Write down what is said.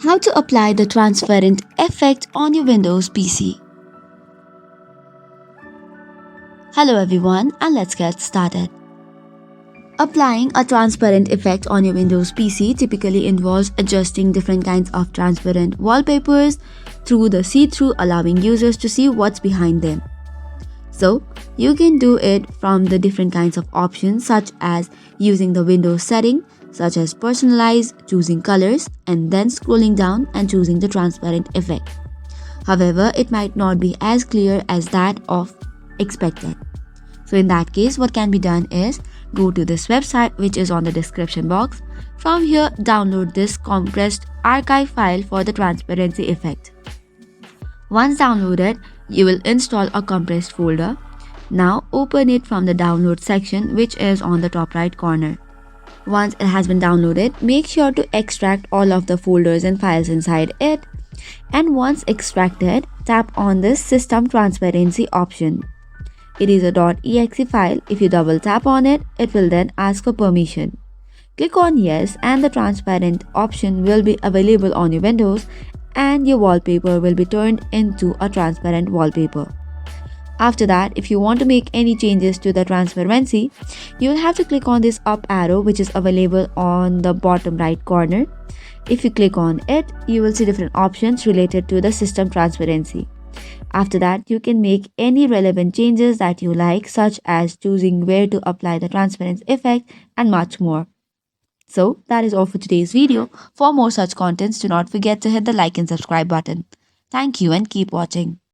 How to apply the transparent effect on your Windows PC. Hello everyone, and let's get started. Applying a transparent effect on your Windows PC typically involves adjusting different kinds of transparent wallpapers through the see-through, allowing users to see what's behind them. So, you can do it from the different kinds of options, such as using the Windows setting such as personalize, choosing colors, and then scrolling down and choosing the transparent effect. However, it might not be as clear as that of expected. So in that case, what can be done is go to this website which is on the description box. From here, download this compressed archive file for the transparency effect. Once downloaded, you will install a compressed folder. Now open it from the download section which is on the top right corner. Once it has been downloaded, make sure to extract all of the folders and files inside it. And once extracted, tap on this System Transparency option. It is a .exe file. If you double tap on it, it will then ask for permission. Click on Yes and the transparent option will be available on your Windows and your wallpaper will be turned into a transparent wallpaper. After that, if you want to make any changes to the transparency, you will have to click on this up arrow which is available on the bottom right corner. If you click on it, you will see different options related to the system transparency. After that, you can make any relevant changes that you like, such as choosing where to apply the transparency effect and much more. So that is all for today's video. For more such contents, do not forget to hit the like and subscribe button. Thank you and keep watching.